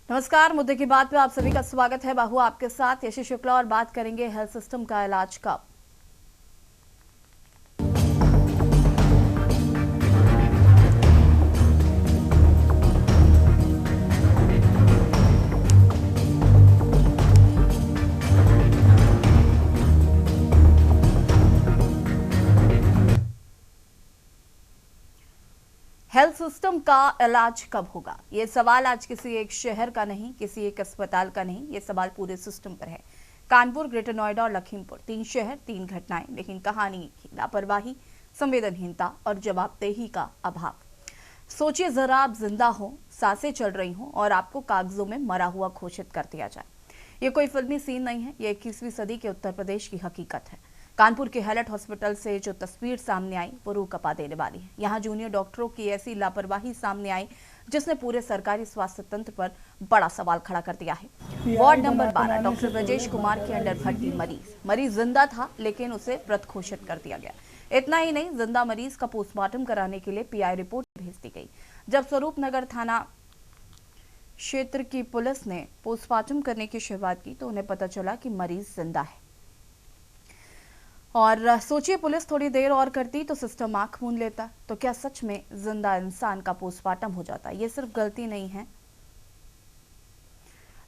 नमस्कार, मुद्दे की बात में आप सभी का स्वागत है। बाहु आपके साथ यशी शुक्ला और बात करेंगे हेल्थ सिस्टम का इलाज का। हेल्थ सिस्टम का इलाज कब होगा? ये सवाल आज किसी एक शहर का नहीं, किसी एक अस्पताल का नहीं, ये सवाल पूरे सिस्टम पर है। कानपुर, ग्रेटर नोएडा और लखीमपुर, 3 शहर 3 घटनाएं, लेकिन कहानी एक ही, लापरवाही, संवेदनहीनता और जवाबदेही का अभाव। सोचिए जरा, आप जिंदा हो, सांसें चल रही हों और आपको कागजों में मरा हुआ घोषित कर दिया जाए। ये कोई फिल्मी सीन नहीं है, ये 21वीं सदी के उत्तर प्रदेश की हकीकत है। कानपुर के हैलट हॉस्पिटल से जो तस्वीर सामने आई वो रूह कपा देने वाली है। यहाँ जूनियर डॉक्टरों की ऐसी लापरवाही सामने आई जिसने पूरे सरकारी स्वास्थ्य तंत्र पर बड़ा सवाल खड़ा कर दिया है। Ward number 12 doctor Brajesh Kumar के अंडर भर्ती मरीज जिंदा था, लेकिन उसे मृत घोषित कर दिया गया। इतना ही नहीं, जिंदा मरीज का पोस्टमार्टम कराने के लिए पीआई रिपोर्ट भेज दी गई। जब स्वरूप नगर थाना क्षेत्र की पुलिस ने पोस्टमार्टम करने की शुरुआत की तो उन्हें पता चला कि मरीज जिंदा है। और सोचिए, पुलिस थोड़ी देर और करती तो सिस्टम आंख मूंद लेता। तो क्या सच में जिंदा इंसान का पोस्टमार्टम हो जाता? ये सिर्फ गलती नहीं है,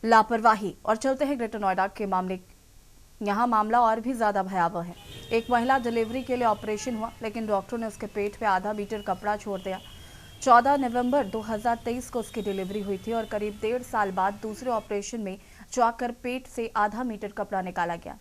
लापरवाही। और चलते हैं ग्रेटर नोएडा के मामले। यहाँ मामला और भी ज्यादा भयावह है। एक महिला डिलीवरी के लिए ऑपरेशन हुआ, लेकिन डॉक्टर ने उसके पेट पे आधा मीटर कपड़ा छोड़ दिया। 14 नवंबर 2023 को उसकी डिलीवरी हुई थी और करीब 1.5 साल बाद दूसरे ऑपरेशन में जाकर पेट से आधा मीटर कपड़ा निकाला गया।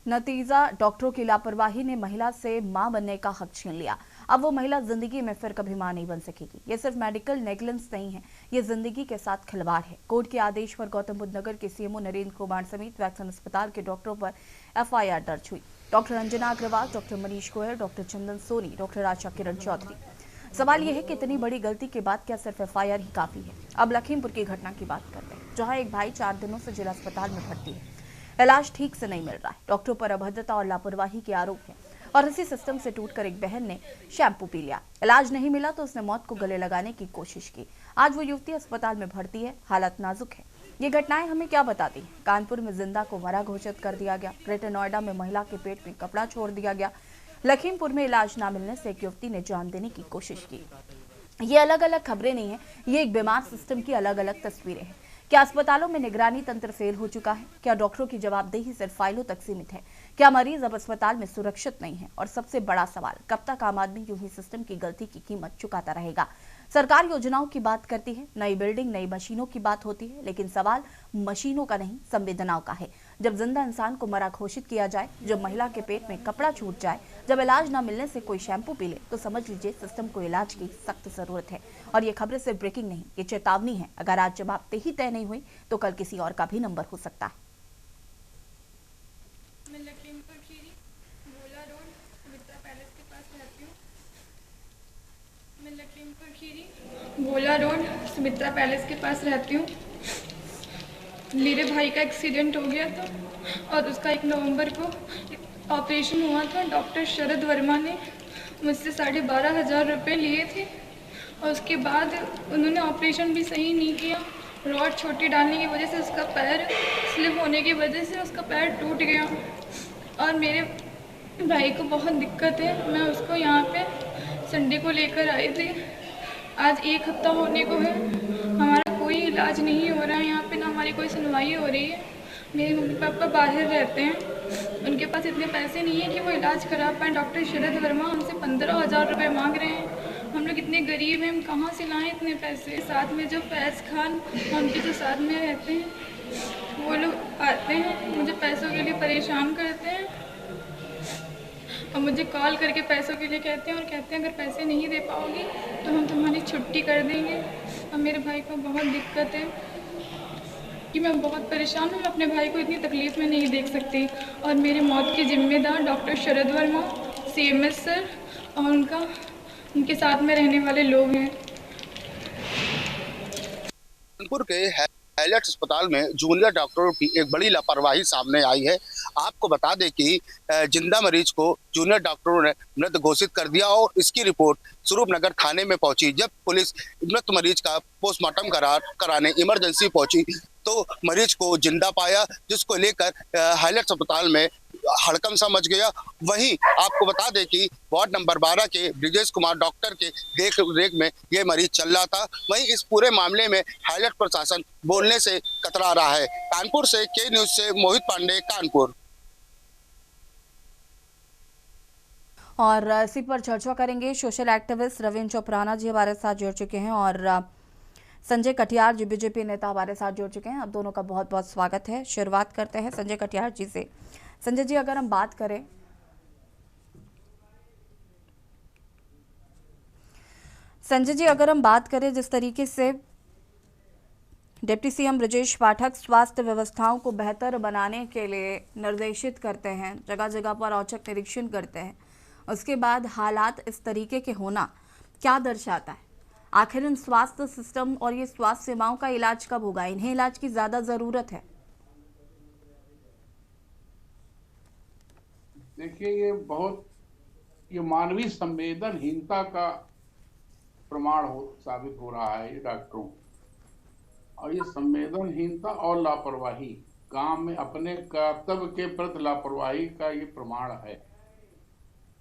नतीजा, डॉक्टरों की लापरवाही ने महिला से मां बनने का हक छीन लिया। अब वो महिला जिंदगी में फिर कभी मां नहीं बन सकेगी। ये सिर्फ मेडिकल नेग्लिजेंस नहीं है, ये जिंदगी के साथ खिलवाड़ है। कोर्ट के आदेश पर गौतम बुद्ध नगर के सीएमओ नरेंद्र कुमार समेत वैक्सन अस्पताल के डॉक्टरों पर एफआईआर दर्ज हुई। Doctor Anjana Agarwal, doctor Manish Goyal, doctor Chandan Soni, doctor Asha Kiran Chaudhary. सवाल यह है कि इतनी बड़ी गलती के बाद क्या सिर्फ एफआईआर ही काफी है? अब लखीमपुर की घटना की बात करते हैं, जहां एक भाई 4 दिनों से जिला अस्पताल में भर्ती है। इलाज ठीक से नहीं मिल रहा है, डॉक्टरों पर अभद्रता और लापरवाही के आरोप हैं। और इसी सिस्टम से टूटकर एक बहन ने शैम्पू पी लिया। इलाज नहीं मिला तो उसने मौत को गले लगाने की कोशिश की। आज वो युवती अस्पताल में भर्ती है, हालत नाजुक है। ये घटनाएं हमें क्या बताती हैं? कानपुर में जिंदा को मरा घोषित कर दिया गया, ग्रेटर नोएडा में महिला के पेट में कपड़ा छोड़ दिया गया, लखीमपुर में इलाज न मिलने से एक युवती ने जान देने की कोशिश की। ये अलग अलग खबरें नहीं है, ये एक बीमार सिस्टम की अलग अलग तस्वीरें हैं। क्या अस्पतालों में निगरानी तंत्र फेल हो चुका है? क्या डॉक्टरों की जवाबदेही सिर्फ फाइलों तक सीमित है? क्या मरीज अब अस्पताल में सुरक्षित नहीं है? और सबसे बड़ा सवाल, कब तक आम आदमी यूं ही सिस्टम की गलती की कीमत चुकाता रहेगा? सरकार योजनाओं की बात करती है, नई बिल्डिंग, नई मशीनों की बात होती है, लेकिन सवाल मशीनों का नहीं, संवेदनाओं का है। जब जिंदा इंसान को मरा घोषित किया जाए, जब महिला के पेट में कपड़ा छूट जाए, जब इलाज न मिलने से कोई शैम्पू पी ले, तो समझ लीजिए सिस्टम को इलाज की सख्त जरूरत है। और ये खबरें सिर्फ ब्रेकिंग नहीं, ये चेतावनी है। अगर आज जवाबदेही तय नहीं हुई तो कल किसी और का भी नंबर हो सकता है। मैं लखीमपुर खीरी भोला रोड सुमित्रा पैलेस के पास रहती हूँ। मैं लखीमपुर खीरी भोला रोड सुमित्रा पैलेस के पास रहती हूँ। मेरे भाई का एक्सीडेंट हो गया था और उसका 1 नवंबर को ऑपरेशन हुआ था। डॉक्टर शरद वर्मा ने मुझसे 12,500 रुपये लिए थे और उसके बाद उन्होंने ऑपरेशन भी सही नहीं किया। रॉड छोटी डालने की वजह से उसका पैर स्लिप होने की वजह से उसका पैर टूट गया और मेरे भाई को बहुत दिक्कत है। मैं उसको यहाँ पे संडे को लेकर आई थी। आज 1 हफ्ता होने को है, हमारा कोई इलाज नहीं हो रहा है यहाँ पे, ना हमारी कोई सुनवाई हो रही है। मेरे मम्मी पापा बाहर रहते हैं, उनके पास इतने पैसे नहीं है कि वो इलाज करा पाएँ। डॉक्टर शरद वर्मा हमसे 15,000 रुपये मांग रहे हैं। हम लोग इतने गरीब हैं, हम कहाँ से लाएँ इतने पैसे? साथ में जो फैज़ खान उनके जो साथ में रहते हैं वो लोग आते हैं, मुझे पैसों के लिए परेशान करते हैं और मुझे कॉल करके पैसों के लिए कहते हैं और कहते हैं अगर पैसे नहीं दे पाओगी तो हम तुम्हारी छुट्टी कर देंगे। और मेरे भाई को बहुत दिक्कत है कि मैं बहुत परेशान हूँ, मैं अपने भाई को इतनी तकलीफ़ में नहीं देख सकती। और मेरी मौत के जिम्मेदार डॉक्टर शरद वर्मा, CMS सर और उनके साथ में रहने वाले लोग हैं। कानपुर के हैलट अस्पताल में जूनियर डॉक्टरों की एक बड़ी लापरवाही सामने आई है। आपको बता दें कि जिंदा मरीज को जूनियर डॉक्टरों ने मृत घोषित कर दिया और इसकी रिपोर्ट स्वरूपनगर थाने में पहुंची। जब पुलिस मृत मरीज का पोस्टमार्टम कराने इमरजेंसी पहुंची तो मरीज को जिंदा पाया, जिसको लेकर हाईलाइट अस्पताल में हड़कंप सा मच गया। वहीं आपको बता दें कि वार्ड नंबर 12 के ब्रिजेश कुमार डॉक्टर के देख रेख में ये मरीज चल रहा था। वहीं इस पूरे मामले में हाईलाइट प्रशासन बोलने से कतरा रहा है। कानपुर से के न्यूज से मोहित पांडे, कानपुर। और इसी पर चर्चा करेंगे। सोशल एक्टिविस्ट रविंद्र चोपराना जी हमारे साथ जुड़ चुके हैं और संजय कटियार जी बीजेपी नेता हमारे साथ जुड़ चुके हैं। आप दोनों का बहुत बहुत स्वागत है। शुरुआत करते हैं संजय कटियार जी से। संजय जी, अगर हम बात करें जिस तरीके से डिप्टी सीएम ब्रजेश पाठक स्वास्थ्य व्यवस्थाओं को बेहतर बनाने के लिए निर्देशित करते हैं, जगह जगह पर औचक निरीक्षण करते हैं, उसके बाद हालात इस तरीके के होना क्या दर्शाता है? आखिर इन स्वास्थ्य सिस्टम और ये स्वास्थ्य सेवाओं का इलाज कब होगा? इन्हें इलाज की ज्यादा जरूरत है। देखिए, ये मानवीय संवेदनहीनता का प्रमाण साबित हो रहा है ये डॉक्टरों, और ये संवेदनहीनता और लापरवाही, काम में अपने कर्तव्य के प्रति लापरवाही का ये प्रमाण है।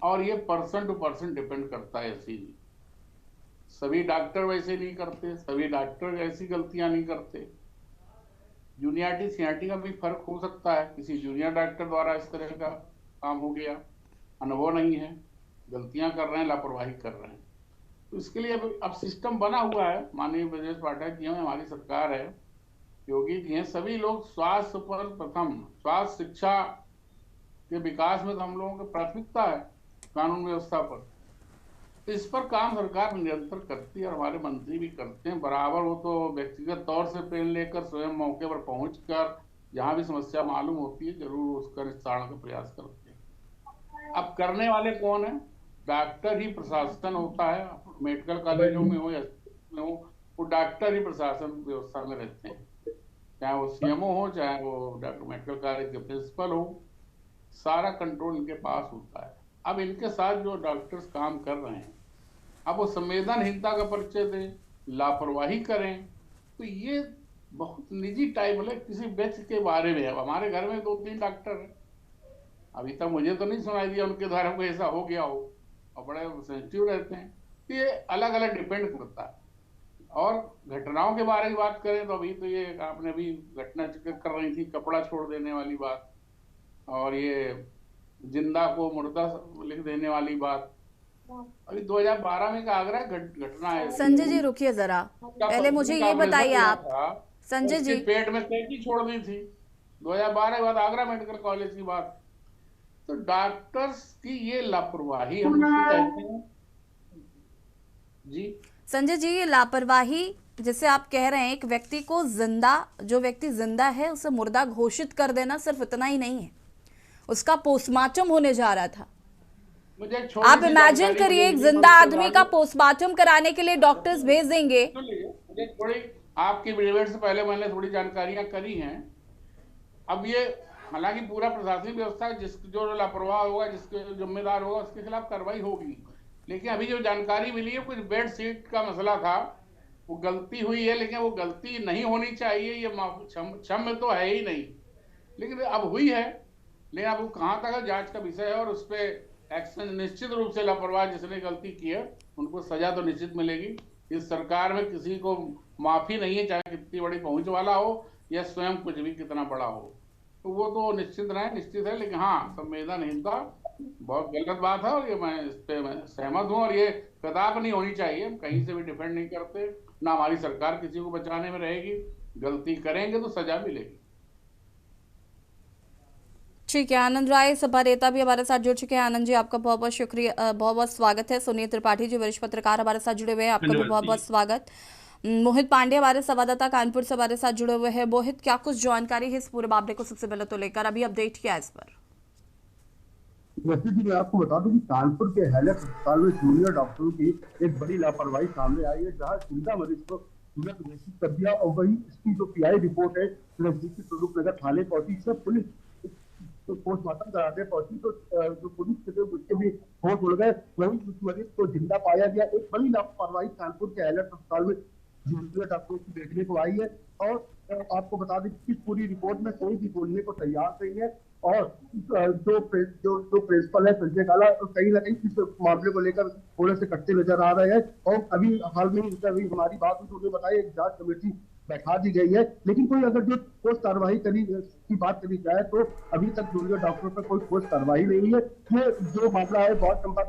और ये पर्सन टू पर्सन डिपेंड करता है। ऐसी सभी डॉक्टर वैसे नहीं करते, सभी डॉक्टर ऐसी गलतियां नहीं करते। जूनियरिटी सीनियरिटी का भी फर्क हो सकता है। किसी जूनियर डॉक्टर द्वारा इस तरह का काम हो गया, अनुभव नहीं है, गलतियां कर रहे हैं, लापरवाही कर रहे हैं। तो इसके लिए अब सिस्टम बना हुआ है। माननीय ब्रजेश पाठक जी हैं, हमारी सरकार है, योगी जी हैं, सभी लोग स्वास्थ्य पर प्रथम, स्वास्थ्य शिक्षा के विकास में तो हम लोगों की प्राथमिकता है, कानून व्यवस्था पर। तो इस पर काम सरकार निरंतर करती है और हमारे मंत्री भी करते हैं बराबर। वो तो व्यक्तिगत तौर से पेन लेकर स्वयं मौके पर पहुंचकर जहां भी समस्या मालूम होती है जरूर उसका निस्तारण का प्रयास करते हैं। अब करने वाले कौन है? डॉक्टर ही प्रशासन होता है। मेडिकल कॉलेजों में हो या हो, वो डॉक्टर ही प्रशासन व्यवस्था में रहते हैं, चाहे वो सीएमओ हो, चाहे वो डॉक्टर मेडिकल कॉलेज के प्रिंसिपल हो, सारा कंट्रोल इनके पास होता है। अब इनके साथ जो डॉक्टर्स काम कर रहे हैं, अब वो संवेदनहीनता का परिचय दें, लापरवाही करें, तो ये बहुत निजी टाइप है। किसी व्यक्ति के बारे में, अब हमारे घर में 2-3 डॉक्टर हैं, अभी तक मुझे तो नहीं सुनाई दिया उनके द्वारा कोई ऐसा हो गया हो, और बड़े सेंसिटिव रहते हैं। ये अलग अलग डिपेंड करता है। और घटनाओं के बारे में बात करें तो अभी तो ये आपने अभी घटना जिक्र कर रही थी, कपड़ा छोड़ देने वाली बात, और ये जिंदा को मुर्दा लिख देने वाली बात, अभी 2012 में का आगरा घटना है। संजय जी रुकिए जरा, पहले मुझे ये बताइए आप संजय जी, पेट में कैंची छोड़ दी थी 2012 के बाद, आगरा मेडिकल कॉलेज की बात। तो डॉक्टर्स की ये लापरवाही हम कहते हैं जी। संजय जी, ये लापरवाही जिसे आप कह रहे हैं, एक व्यक्ति को जो व्यक्ति जिंदा है उसे मुर्दा घोषित कर देना सिर्फ इतना ही नहीं है, उसका पोस्टमार्टम होने जा रहा था। आप इमेजिन करिए, एक जिंदा आदमी का पोस्टमार्टम कराने के लिए डॉक्टर्स भेज देंगे। मुझे थोड़ी आपकी ब्रीवेट से पहले मैंने थोड़ी जानकारियां करी हैं। अब ये हालांकि पूरा प्रशासनिक व्यवस्था जो लापरवाह होगा, जिसके जिम्मेदार होगा, उसके खिलाफ कार्रवाई होगी। लेकिन अभी जो जानकारी मिली है, कुछ बेड सीट का मसला था, वो गलती हुई है, लेकिन वो गलती नहीं होनी चाहिए, ये क्षम्य तो है ही नहीं, लेकिन अब हुई है। लेकिन अब वो कहाँ तक जांच का विषय है, और उस पर एक्शन निश्चित रूप से लापरवाह जिसने गलती की है उनको सजा तो निश्चित मिलेगी। इस सरकार में किसी को माफी नहीं है, चाहे कितनी बड़ी पहुंच वाला हो या स्वयं कुछ भी कितना बड़ा हो, तो वो तो निश्चित है। लेकिन हाँ, संवेदनहीनता बहुत गलत बात है, और ये मैं इस पे सहमत हूँ, और ये कदापि नहीं होनी चाहिए। हम कहीं से भी डिपेंड नहीं करते, ना हमारी सरकार किसी को बचाने में रहेगी। गलती करेंगे तो सजा मिलेगी। ठीक है, आनंद राय सभा नेता भी हमारे साथ जुड़ चुके हैं। आनंद जी, आपका बहुत बहुत शुक्रिया, बहुत बहुत स्वागत है। सुनील त्रिपाठी जी वरिष्ठ पत्रकार हमारे साथ जुड़े हुए हैं, आपका भी बहुत बहुत स्वागत। मोहित पांडे हमारे संवाददाता कानपुर से हमारे साथ जुड़े हुए हैं। मोहित, क्या कुछ जानकारी है इस पूरे मामले को सबसे पहले तो लेकर, अभी अपडेट किया इस पर? वैसे भी मैं आपको बता दूं कि कानपुर के हाईलाइट अस्पताल में जूनियर डॉक्टरों की एक बड़ी लापरवाही सामने आई है, जहां जिंदा मरीज को मृत घोषित कर दिया। और वही इसकी जो पीआई रिपोर्ट है स्वरूपनगर थाने पहुंची, इसमें पुलिस तो पोस्टमार्टम कराते पहुंची तो जो पुलिस थे उसके भी होश उड़ गए। वहीं उस मरीज को जिंदा पाया गया। एक बड़ी लापरवाही कानपुर के एलर्ट अस्पताल में जूनियर डॉक्टरों की देखने को आई है। और आपको बता दें कि इस पूरी रिपोर्ट में कोई भी बोलने को तैयार नहीं है। और जो प्रिंसिपल है संजय काला कहीं ना कहीं इस मामले को लेकर थोड़े से कट्टे नजर आ रहे हैं। और अभी हाल में अभी हमारी बात हुई तो उन्होंने बताया एक जांच कमेटी बैठा दी गई है। लेकिन कोई अगर जो ठोस कार्रवाई की बात करी जाए तो अभी तक जूनियर डॉक्टरों पर कोई ठोस कार्रवाई नहीं है। ये जो मामला है वार्ड नंबर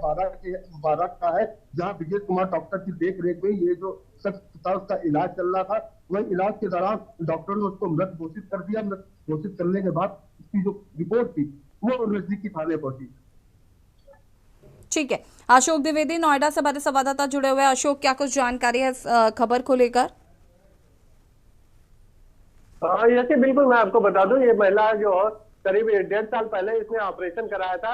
12 का है, जहां विजय कुमार डॉक्टर की देख रेख में ये जो शख्स था उसका इलाज चल रहा था। वही इलाज के दौरान डॉक्टर ने उसको मृत घोषित कर दिया। मृत घोषित करने के बाद उसकी जो रिपोर्ट थी वो नजदीकी थाने पहुंची। ठीक है, अशोक द्विवेदी नोएडा से हमारे संवाददाता जुड़े हुए हैं। अशोक, क्या कुछ जानकारी है इस खबर को लेकर? यही बिल्कुल मैं आपको बता दूं, ये महिला जो करीब 1.5 साल पहले इसने ऑपरेशन कराया था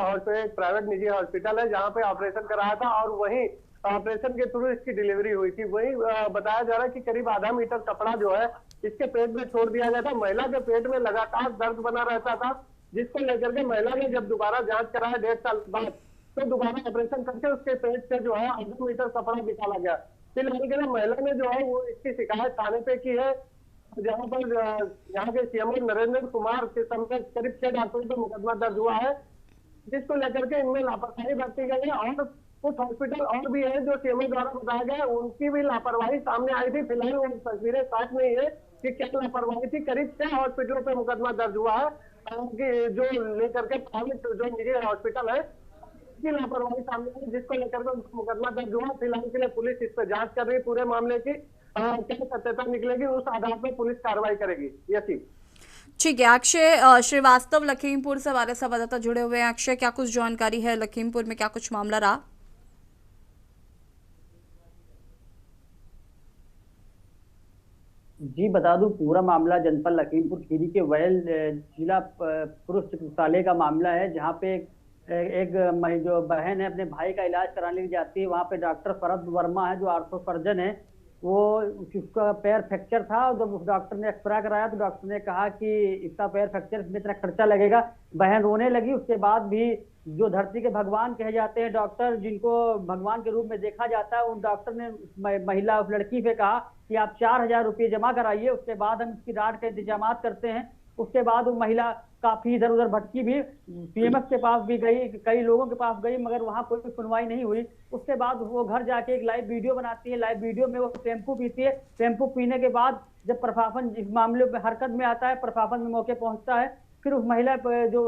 और तो एक प्राइवेट निजी हॉस्पिटल है जहां पे ऑपरेशन कराया था और वहीं ऑपरेशन के थ्रू इसकी डिलीवरी हुई थी। वहीं बताया जा रहा है कि करीब आधा मीटर कपड़ा जो है इसके पेट में छोड़ दिया गया था। महिला के पेट में लगातार दर्द बना रहता था, जिसको लेकर के महिला ने जब दोबारा जांच कराया 1.5 साल बाद तो दोबारा ऑपरेशन करके उसके पेट से जो है आधा मीटर कपड़ा निकाला गया। फिलहाल के लिए महिला ने जो है वो इसकी शिकायत थाने पे की है, जहां पर यहाँ के सीएम नरेंद्र कुमार के समेत करीब 6 डॉक्टरों पर मुकदमा दर्ज हुआ है, जिसको लेकर के इनमें लापरवाही बरती गई है। और कुछ हॉस्पिटल और भी है जो सीएम द्वारा बताया गया, उनकी भी लापरवाही सामने आई थी। फिलहाल वो तस्वीरें साफ नहीं है कि क्या लापरवाही थी। करीब 6 हॉस्पिटलों पर मुकदमा दर्ज हुआ है जो लेकर के प्राइवेट जो निजी हॉस्पिटल है की लापरवाही सामने आई, जिसको लेकर के मुकदमा दर्ज हुआ। फिलहाल के लिए पुलिस इस पर जांच कर रही है पूरे मामले की। क्या सत्यता निकलेगी उस आधार पर पुलिस कार्रवाई करेगी। यही ठीक है, अक्षय श्रीवास्तव लखीमपुर से हमारे संवाददाता जुड़े हुए हैं। अक्षय, क्या कुछ जानकारी है? लखीमपुर में क्या कुछ मामला रहा? जी बता दूं, पूरा मामला जनपद लखीमपुर खीरी के वैल जिला पुरुष चिकित्सालय का मामला है, जहां पे एक जो बहन है अपने भाई का इलाज कराने जाती है। वहां पे डॉक्टर शरद वर्मा है जो आर्थो सर्जन है, वो उसका पैर फ्रैक्चर था। और जब उस डॉक्टर ने एक्सरे कराया तो डॉक्टर ने कहा कि इसका पैर फ्रैक्चर में इतना खर्चा लगेगा। बहन रोने लगी। उसके बाद भी जो धरती के भगवान कहे जाते हैं डॉक्टर, जिनको भगवान के रूप में देखा जाता है, उन डॉक्टर ने महिला उस लड़की पे कहा कि आप 4,000 रुपये जमा कराइए, उसके बाद हम इसकी राड का इंतजाम करते हैं। उसके बाद वो महिला काफी इधर उधर भटकी भी, सीएमएस के पास भी गई, कई लोगों के पास गई, मगर वहां कोई सुनवाई नहीं हुई। उसके बाद वो घर जाके एक लाइव वीडियो बनाती है। लाइव वीडियो में वो टेम्पू पीती है। टेम्पू पीने के बाद जब प्रशासन इस मामले में हरकत में आता है, प्रशासन में मौके पहुंचता है, फिर उस महिला जो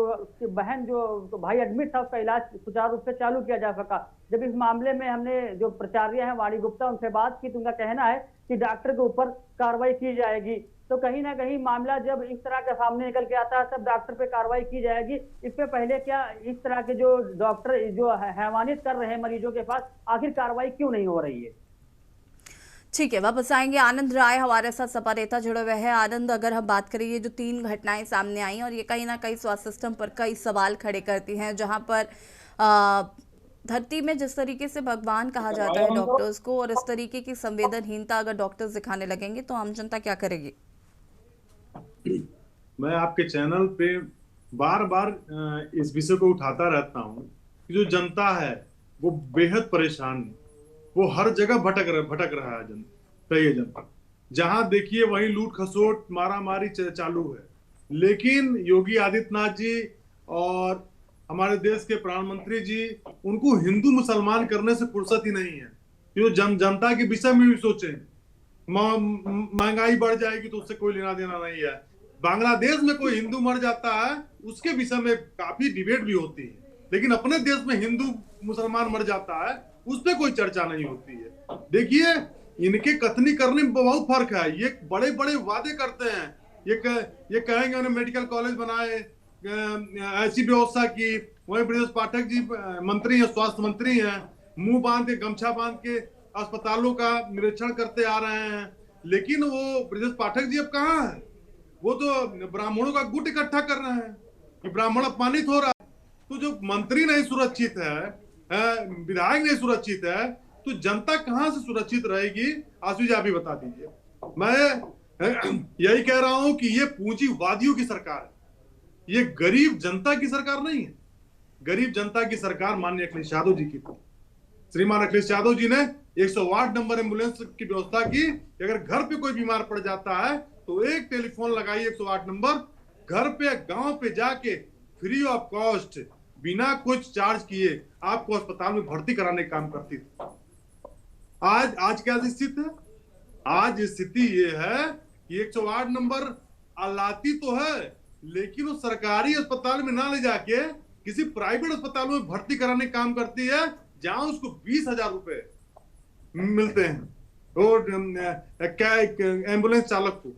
बहन जो भाई एडमिट था उसका इलाज सुचारू रूप से चालू किया जा सका। जब इस मामले में हमने जो प्राचार्य हैं वाणी गुप्ता, उनसे बात की तो उनका कहना है कि डॉक्टर के ऊपर कार्रवाई की जाएगी। तो कहीं ना कहीं मामला जब इस तरह का सामने निकल के आता है तब डॉक्टर पे कार्रवाई की जाएगी। इससे पहले क्या इस तरह के जो डॉक्टर जो हैवानियत कर रहे हैं मरीजों के पास, आखिर कार्रवाई क्यों नहीं हो रही है? ठीक है, वापस आएंगे। आनंद राय हमारे साथ सपा नेता जुड़े हुए हैं। आनंद, अगर हम बात करें, ये जो 3 घटनाएं सामने आई और ये कहीं ना कहीं स्वास्थ्य सिस्टम पर कई सवाल खड़े करती हैं, जहां पर धरती में जिस तरीके से भगवान कहा जाता है डॉक्टर्स को, और इस तरीके की संवेदनहीनता अगर डॉक्टर्स दिखाने लगेंगे तो आम जनता क्या करेगी? मैं आपके चैनल पे बार बार इस विषय को उठाता रहता हूँ कि जो जनता है वो बेहद परेशान है। वो हर जगह भटक रहा है जनता। जहां देखिए वहीं लूट खसोट मारा मारी चालू है। लेकिन योगी आदित्यनाथ जी और हमारे देश के प्रधानमंत्री जी, उनको हिंदू मुसलमान करने से फुर्सत ही नहीं है। जो जनता के विषय में भी सोचें। महंगाई बढ़ जाएगी तो उससे कोई लेना देना नहीं है। बांग्लादेश में कोई हिंदू मर जाता है उसके विषय में काफी डिबेट भी होती है, लेकिन अपने देश में हिंदू मुसलमान मर जाता है उस पर कोई चर्चा नहीं होती है। देखिए, इनके कथनी करने में बहुत फर्क है। ये बड़े बड़े वादे करते हैं, ये कहेंगे उन्हें मेडिकल कॉलेज बनाए, ऐसी व्यवस्था की। वहीं ब्रजेश पाठक जी मंत्री हैं, स्वास्थ्य मंत्री हैं, मुंह बांध के गमछा बांध के अस्पतालों का निरीक्षण करते आ रहे हैं। लेकिन वो ब्रजेश पाठक जी अब कहाँ है? वो तो ब्राह्मणों का गुट इकट्ठा कर रहे हैं कि ब्राह्मण अपमानित हो रहा है। तो जो मंत्री नहीं सुरक्षित है, विधायक नहीं सुरक्षित है, तो जनता कहां से सुरक्षित रहेगी? आशु जी आप ही बता दीजिए। मैं यही कह रहा हूं कि ये पूंजीवादियों की सरकार है। ये गरीब जनता की सरकार नहीं है। गरीब जनता की सरकार माननीय अखिलेश यादव जी की थी। श्रीमान अखिलेश यादव जी ने 108 नंबर एम्बुलेंस की व्यवस्था की कि अगर घर पे कोई बीमार पड़ जाता है तो एक टेलीफोन लगाइए 108 नंबर, घर पे गांव पे जाके फ्री ऑफ कॉस्ट बिना कुछ चार्ज किए आपको अस्पताल में भर्ती कराने का काम करती थी। आज क्या स्थिति है? आज स्थिति ये है कि 108 नंबर लाती तो है, लेकिन वो सरकारी अस्पताल में ना ले जाके किसी प्राइवेट अस्पताल में भर्ती कराने का काम करती है, जहां उसको 20,000 रुपए मिलते हैं और क्या एम्बुलेंस चालक को,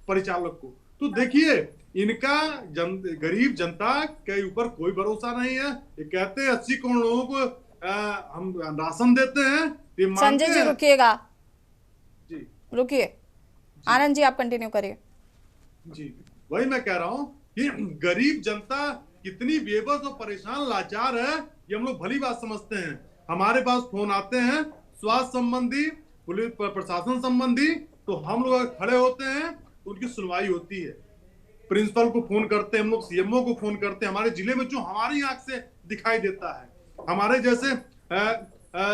परिचालक को। तो देखिए इनका गरीब जनता के ऊपर कोई भरोसा नहीं है। ये कहते हैं 80 करोड़ लोगों को हम राशन देते हैं। ये संजय जी रुकिएगा, जी रुकिए, आनंद जी आप कंटिन्यू करिए। जी वही मैं कह रहा हूं कि गरीब जनता कितनी बेबस और परेशान लाचार है, ये हम लोग भली बात समझते हैं। हमारे पास फोन आते हैं स्वास्थ्य संबंधी, पुलिस प्रशासन संबंधी, तो हम लोग खड़े होते हैं, उनकी सुनवाई होती है। प्रिंसिपल को फोन करते हैं हम लोग, सीएमओ को फोन करते हैं। हमारे जिले में जो हमारी आंख से दिखाई देता है, हमारे जैसे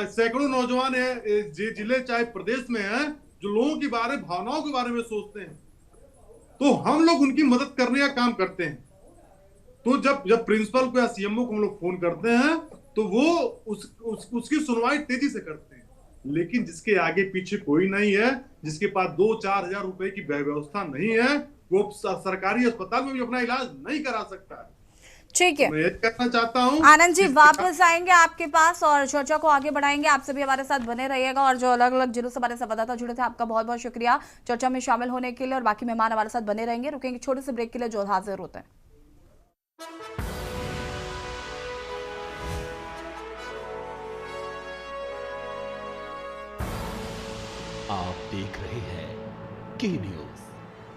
सैकड़ों नौजवान है जिले चाहे प्रदेश में है जो लोगों के बारे, भावनाओं के बारे में सोचते हैं, तो हम लोग उनकी मदद करने का काम करते हैं। तो जब प्रिंसिपल को या सीएमओ को हम लोग फोन करते हैं तो वो उसकी सुनवाई तेजी से करते हैं। लेकिन जिसके आगे पीछे कोई नहीं है, जिसके पास 2-4 हजार रुपए की व्यवस्था नहीं है, वो सरकारी अस्पताल में भी अपना इलाज नहीं करा सकता है। ठीक है, मैं ये कहना चाहता हूँ। आनंद जी वापस आएंगे आपके पास और चर्चा को आगे बढ़ाएंगे। आपसे भी हमारे साथ बने रहिएगा और जो अलग अलग जिलों से हमारे संवाददाता जुड़े थे, आपका बहुत बहुत शुक्रिया चर्चा में शामिल होने के लिए। और बाकी मेहमान हमारे साथ बने रहेंगे। रुकेंगे छोटे से ब्रेक के लिए, जो हाजिर होते हैं। आप देख रहे हैं के न्यूज,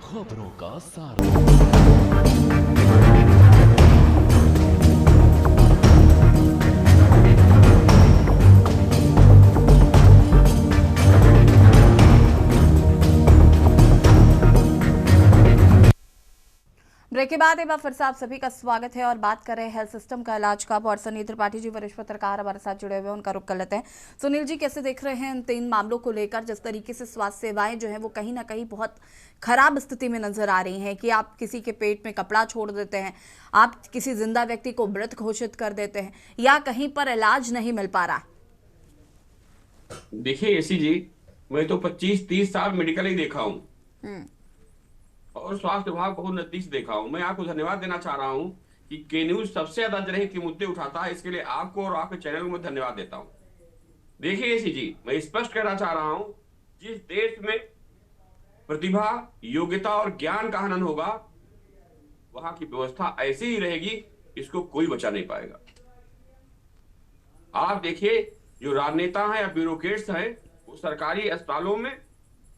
खबरों का सारा। ब्रेक के बाद एक बार फिर से आप सभी का स्वागत है और बात कर रहे हैं हेल्थ सिस्टम का इलाज का। और सुनील त्रिपाठी जी वरिष्ठ पत्रकार हमारे साथ जुड़े हुए हैं, उनका रुख कर लेते हैं। सुनील जी, कैसे देख रहे हैं इन 3 मामलों को लेकर, जिस तरीके से स्वास्थ्य सेवाएं जो है वो कहीं ना कहीं बहुत खराब स्थिति में नजर आ रही हैं कि आप किसी के पेट में कपड़ा छोड़ देते हैं, आप किसी जिंदा व्यक्ति को मृत घोषित कर देते हैं, या कहीं पर इलाज नहीं मिल पा रहा? देखिए एसी जी, मैं तो 25-30 साल मेडिकल ही देखा हूँ और स्वास्थ्य विभाग बहुत नजदीक से देखा हूं। मैं आपको धन्यवाद देना चाह रहा हूं कि के न्यूज सबसे ज्यादा जनहित के मुद्दे उठाता है, इसके लिए आपको और आपके चैनल को मैं धन्यवाद देता हूं। देखिए एसी जी, मैं स्पष्ट कहना चाह रहा हूं, जिस देश में प्रतिभा, योग्यता और ज्ञान का हनन होगा, वहां की व्यवस्था ऐसी ही रहेगी, इसको कोई बचा नहीं पाएगा। आप देखिए, जो राजनेता हैं या ब्यूरोक्रेट्स हैं, वो सरकारी अस्पतालों में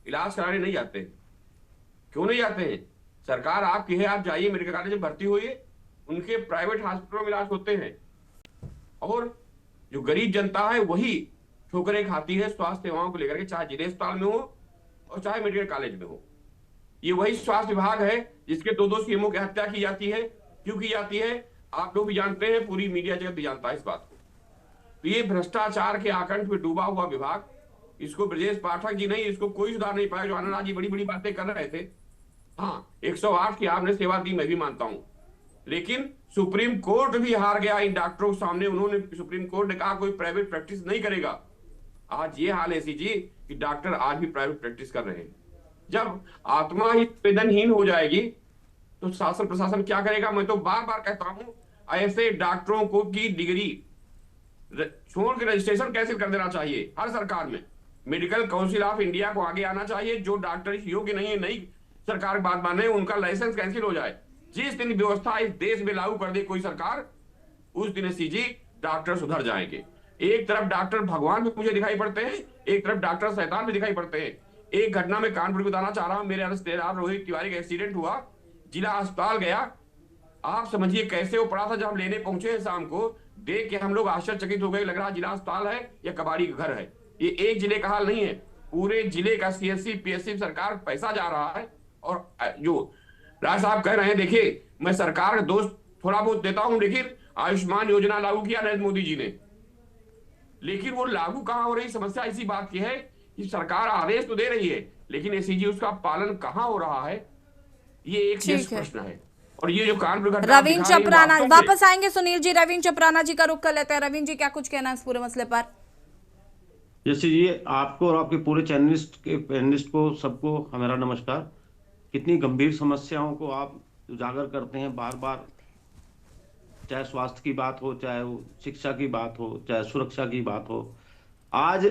इलाज कराने नहीं जाते। क्यों नहीं जाते हैं? सरकार आपकी है, आप जाइए मेडिकल कॉलेज में भर्ती होइए, उनके प्राइवेट हॉस्पिटलों में इलाज होते हैं। और जो गरीब जनता है वही ठोकरें खाती है स्वास्थ्य सेवाओं को लेकर के, चाहे जिले अस्पताल में हो और चाहे मेडिकल कॉलेज में हो। ये वही स्वास्थ्य विभाग है जिसके 2-2 सीएमओ की हत्या की जाती है। क्यों की जाती है? आप लोग भी जानते हैं, पूरी मीडिया जगत भी जानता है इस बात को। तो ये भ्रष्टाचार के आकंठ में डूबा हुआ विभाग, इसको ब्रजेश पाठक जी नहीं, इसको कोई सुधार नहीं पाया। जो आनंद जी बड़ी बड़ी बातें कर रहे थे, हाँ 108 की आपने सेवा दी, मैं भी मानता हूं, लेकिन सुप्रीम कोर्ट भी हार गया इन डॉक्टरों के सामने। उन्होंने, सुप्रीम कोर्ट ने कहा कोई प्राइवेट प्रैक्टिस नहीं करेगा। आज ये हाल है सी जी कि डॉक्टर आज भी प्राइवेट प्रैक्टिस कर रहे हैं। जब आत्मा ही वेदनहीन हो जाएगी तो शासन प्रशासन क्या करेगा? मैं तो बार बार कहता हूं, ऐसे डॉक्टरों को की डिग्री छोड़ के रजिस्ट्रेशन कैंसिल कर देना चाहिए हर सरकार में। मेडिकल काउंसिल ऑफ इंडिया को आगे आना चाहिए। जो डॉक्टर इस योग्य नहीं है, नई सरकार बात माने, उनका लाइसेंस कैंसिल हो जाए। जिस दिन व्यवस्था इस देश में लागू कर दे कोई सरकार, उस दिन सीजी डॉक्टर सुधर जाएंगे। एक तरफ डॉक्टर भगवान भी मुझे दिखाई पड़ते हैं, एक तरफ डॉक्टर शैतान भी दिखाई पड़ते हैं। एक घटना में कानपुर को बताना चाह रहा हूं। मेरे रिश्तेदार रोहित तिवारी का एक्सीडेंट हुआ, जिला अस्पताल गया। आप समझिए कैसे वो पड़ा था। जब हम लेने पहुंचे हैं शाम को, देख के हम लोग आश्चर्यचकित हो गए। लग रहा जिला अस्पताल है या कबाड़ी का घर है। ये एक जिले का हाल नहीं है, पूरे जिले का सीएससी पीएससी सरकार पैसा जा रहा है। और जो राज साहब कह रहे हैं, देखिए मैं सरकार का दोष थोड़ा बहुत देता हूं, लेकिन आयुष्मान योजना लागू किया नरेंद्र मोदी जी ने, लेकिन वो लागू कहां हो रही, समस्या इसी बात की है कि सरकार आदेश तो दे रही है, लेकिन एसीजी उसका पालन कहां हो रहा है, ये एक प्रश्न है। और ये जो कानपुर घटना रवीन चपराना वापस आएंगे, सुनील जी रवीन चपराना जी का रुख कर लेते हैं। रवीन जी क्या कुछ कहना है इस पूरे मसले पर? जैसे जी आपको और आपके पूरे पैनलिस्ट को सबको हमारा नमस्कार। कितनी गंभीर समस्याओं को आप उजागर करते हैं बार बार, चाहे स्वास्थ्य की बात हो, चाहे शिक्षा की बात हो, चाहे सुरक्षा की बात हो। आज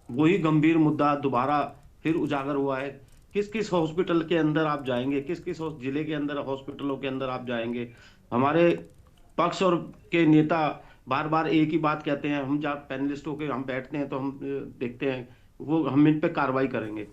वही गंभीर मुद्दा दोबारा फिर उजागर हुआ है। किस किस हॉस्पिटल के अंदर आप जाएंगे, किस किस जिले के अंदर हॉस्पिटलों के अंदर आप जाएंगे, हमारे पक्ष और के नेता बार बार एक ही बात कहते हैं। हम जब पैनलिस्टों के हम बैठते हैं तो हम देखते हैं वो हम इन पे कार्रवाई करेंगे।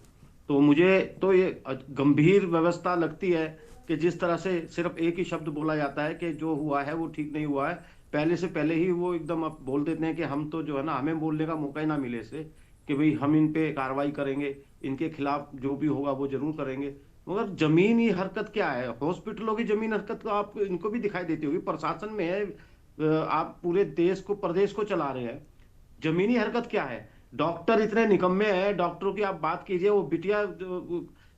तो मुझे तो ये गंभीर व्यवस्था लगती है कि जिस तरह से सिर्फ एक ही शब्द बोला जाता है कि जो हुआ है वो ठीक नहीं हुआ है, पहले से पहले ही वो एकदम अब बोल देते हैं कि हम तो जो है ना, हमें बोलने का मौका ही ना मिले से कि भाई हम इन पे कार्रवाई करेंगे, इनके खिलाफ जो भी होगा वो जरूर करेंगे। मगर जमीनी हरकत क्या है? हॉस्पिटलों की जमीन हरकत तो आप इनको भी दिखाई देती होगी, प्रशासन में है, आप पूरे देश को प्रदेश को चला रहे हैं। जमीनी हरकत क्या है? डॉक्टर इतने निकम्मे हैं, डॉक्टरों की आप बात कीजिए, वो बिटिया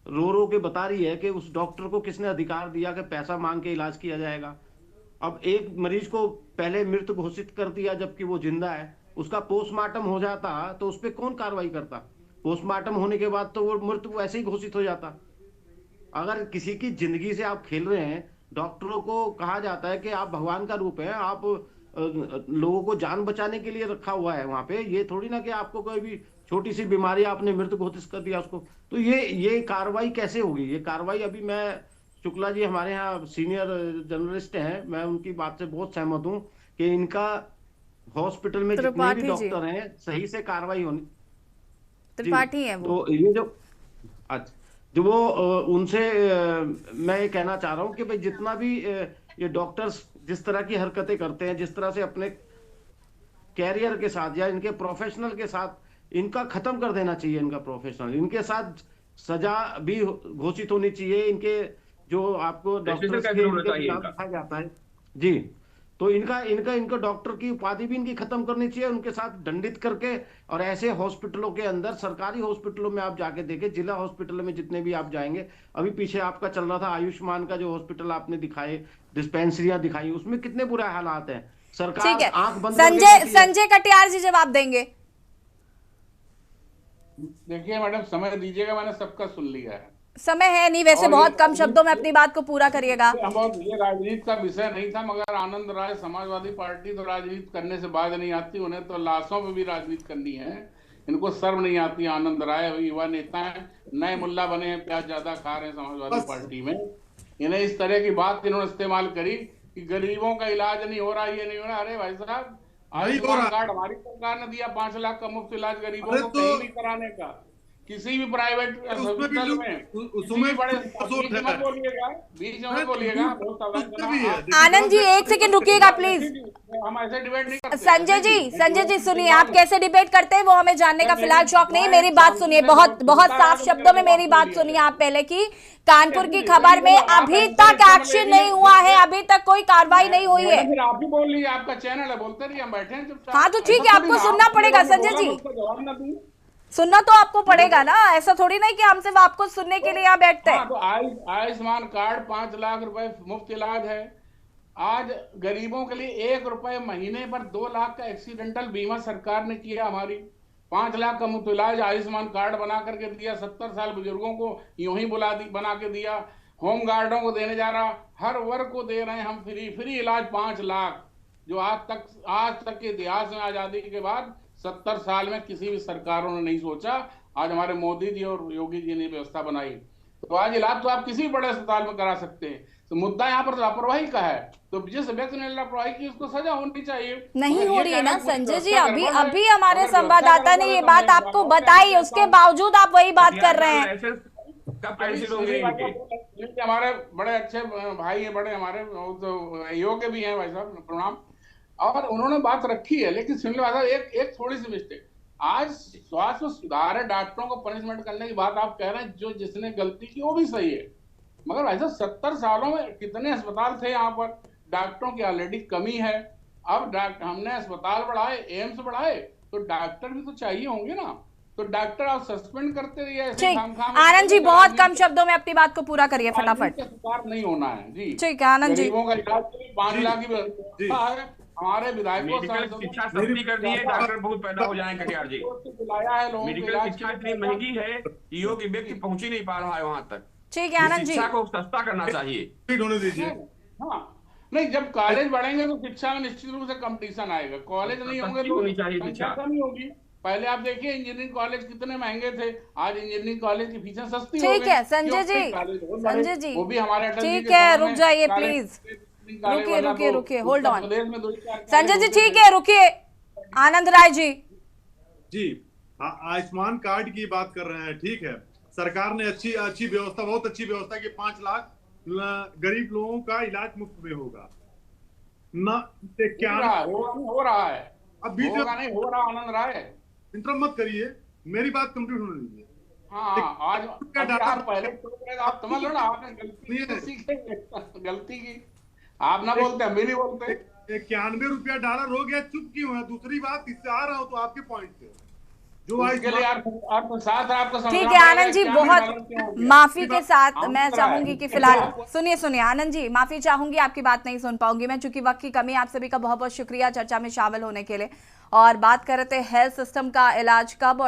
रो रो के बता रही है कि उस डॉक्टर को किसने अधिकार दिया कि पैसा मांग के इलाज किया जाएगा। अब एक मरीज को पहले मृत घोषित कर दिया जबकि वो जिंदा है, उसका पोस्टमार्टम हो जाता तो उस पर कौन कार्रवाई करता? पोस्टमार्टम होने के बाद तो वो मृत वैसे ही घोषित हो जाता। अगर किसी की जिंदगी से आप खेल रहे हैं, डॉक्टरों को कहा जाता है कि आप भगवान का रूप है, आप लोगों को जान बचाने के लिए रखा हुआ है वहां पे, ये थोड़ी ना कि आपको कोई भी छोटी सी बीमारी आपने मृत घोषित कर दिया उसको। तो ये कार्रवाई कैसे होगी? ये कार्रवाई अभी मैं, शुक्ला जी हमारे यहाँ सीनियर जर्नलिस्ट हैं, मैं उनकी बात से बहुत सहमत हूँ कि इनका हॉस्पिटल में जितने भी डॉक्टर हैं सही से कार्रवाई होनी। त्रिपाठी है वो। तो ये जो अच्छा जो वो उनसे मैं ये कहना चाह रहा हूँ कि भाई जितना भी ये डॉक्टर्स जिस तरह की हरकतें करते हैं, जिस तरह से अपने कैरियर के साथ या इनके प्रोफेशनल के साथ, इनका खत्म कर देना चाहिए। इनका प्रोफेशनल, इनके साथ सजा भी घोषित होनी चाहिए। इनके जो आपको डॉक्टर्स के दिखाया जाता है जी, तो इनका डॉक्टर की उपाधि भी इनकी खत्म करनी चाहिए, उनके साथ दंडित करके। और ऐसे हॉस्पिटलों के अंदर, सरकारी हॉस्पिटलों में आप जाके देखें, जिला हॉस्पिटल में जितने भी आप जाएंगे, अभी पीछे आपका चल रहा था आयुष्मान का जो हॉस्पिटल आपने दिखाए, डिस्पेंसरियां दिखाई, उसमें कितने बुरे हालात हैं। सरकार आंख बंद। संजय कटियार जी जवाब देंगे। देखिए मैडम, समय दीजिएगा, मैंने सबका सुन लिया है। समय है नहीं वैसे, बहुत कम शब्दों में अपनी बात को पूरा करिएगा। ये राजनीति का विषय नहीं था, मगर आनंद राय समाजवादी पार्टी तो राजनीति करने से बाज नहीं आती, उन्हें तो लाशों पे भी राजनीति करनी है। इनको शर्म नहीं आती। आनंद राय युवा नेता है, नए मुल्ला बने हैं, प्याज ज्यादा खा रहे हैं समाजवादी पार्टी में। इन्हें इस तरह की बात इन्होंने इस्तेमाल करी कि गरीबों का इलाज नहीं हो रहा, ये नहीं हो रहा। अरे भाई साहब, आयुष्मान कार्ड हमारी सरकार ने दिया, 5 लाख का मुफ्त इलाज गरीबों को कहीं भी कराने का, किसी भी प्राइवेट हॉस्पिटल में, उसमें बड़े मत बोलिएगा, बीच में मत बोलिएगा। आनंद जी एक सेकंड रुकिएगा प्लीज। हम ऐसे डिबेट नहीं करते। संजय जी सुनिए, आप कैसे डिबेट करते हैं वो हमें जानने का फिलहाल शौक नहीं। मेरी बात सुनिए, बहुत बहुत साफ शब्दों में मेरी बात सुनिए आप पहले की। कानपुर की खबर में अभी तक एक्शन नहीं हुआ है, अभी तक कोई कार्रवाई नहीं हुई है। फिर आप भी बोल लीजिए, आपका चैनल है, बोलते रहिए, हम बैठे हैं चुपचाप। हाँ तो ठीक है, आपको सुनना पड़ेगा संजय जी, सुनना तो आपको पड़ेगा ना, ऐसा थोड़ी नहीं कि हम सिर्फ आपको सुनने के लिए यहाँ बैठते हैं। तो आयुष्मान कार्ड 5 लाख रुपए मुफ्त इलाज है। आज गरीबों के लिए 1 रुपए महीने पर 2 लाख का एक्सीडेंटल बीमा सरकार ने किया हमारी। 5 लाख का मुफ्त इलाज आयुष्मान कार्ड बना करके दिया। 70 साल बुजुर्गों को यूं ही बना के दिया। होम गार्डों को देने जा रहा, हर वर्ग को दे रहे हैं हम फ्री इलाज 5 लाख, जो आज तक के इतिहास में आजादी के बाद 70 साल में किसी भी सरकारों ने नहीं सोचा। आज हमारे मोदी जी और योगी जी ने व्यवस्था बनाई, तो आज इलाज तो आप किसी भी बड़े अस्पताल में करा सकते हैं। तो मुद्दा यहाँ पर लापरवाही का है, तो जिस व्यक्ति ने लापरवाही की उसको सजा होनी चाहिए। नहीं हो रही है ना संजय जी, अभी हमारे संवाददाता ने ये बात आपको बताई, उसके बावजूद आप वही बात कर रहे हैं। हमारे बड़े अच्छे भाई है, बड़े हमारे तो योग्य भी हैं भाई साहब, प्रणाम। और उन्होंने बात रखी है, लेकिन सुन लो एक थोड़ी सी मिस्टेक। आज स्वास्थ्य में सुधार है, डॉक्टरों को पनिशमेंट करने की बात आप कह रहे हैं, जो जिसने गलती की वो भी सही है, मगर भाई साहब 70 सालों में कितने अस्पताल थे यहाँ पर? डॉक्टरों की ऑलरेडी कमी है। अब हमने अस्पताल बढ़ाए, एम्स बढ़ाए, तो डॉक्टर भी तो चाहिए होंगे ना। तो डॉक्टर आप सस्पेंड करते रहिए ऐसे ठीक, खाम-खाम। आनंद जी बहुत कम शब्दों में अपनी बात को पूरा करिए फटाफट। नहीं होना है जी। ठीक है आनंद जी। गरीबों का इलाज के लिए 5 लाख की व्यवस्था है। हमारे विधायकों मेडिकल शिक्षा सस्ती कर दी है, डॉक्टर बहुत पैदा हो जाए कटियार जी। मेडिकल शिक्षा इतनी महंगी है कि योग्य व्यक्ति पहुंच ही नहीं पा रहा है वहां तक। ठीक है आनंद जी, शिक्षा को सस्ता करना चाहिए। होने दीजिए। हाँ, नहीं, जब कॉलेज बढ़ेंगे तो शिक्षा में निश्चित रूप से कंपटीशन आएगा। कॉलेज नहीं होंगे तो होनी चाहिए शिक्षा नहीं होगी। पहले आप देखिए इंजीनियरिंग कॉलेज कितने महंगे थे, आज इंजीनियरिंग कॉलेज की फीसें सस्ती हो गई। ठीक है संजय जी, वो भी हमारे ठीक है, रुक जाइए प्लीज, रुकिए, होल्ड ऑन संजय जी, ठीक है रुकिए। आनंद राय जी आयुष्मान कार्ड की बात कर रहे हैं, ठीक है। सरकार ने अच्छी व्यवस्था, बहुत अच्छी व्यवस्था की 5 लाख गरीब लोगों का इलाज मुफ्त में होगा ना। क्या हो रहा है? अब बीच में नहीं हो रहा। आनंद राय इंटरप्ट मत करिए, मेरी बात कंप्लीट होने दीजिए। हाँ, आज आप पहले आप समझ लो ना, आपने गलती की। आप ना बोलते, हम भी नहीं बोलते। 91 रुपया डॉलर हो गया, चुप क्यों है? दूसरी बात, इससे आ रहा हूँ तो आपके पॉइंट पे जो ठीक है आनंद जी, बहुत माफी के साथ मैं चाहूंगी कि फिलहाल सुनिए आनंद जी, माफी चाहूंगी, आपकी बात नहीं सुन पाऊंगी मैं, चूंकि वक्त की कमी। आप सभी का बहुत बहुत शुक्रिया चर्चा में शामिल होने के लिए। और बात कर रहे थे हेल्थ सिस्टम का इलाज कब और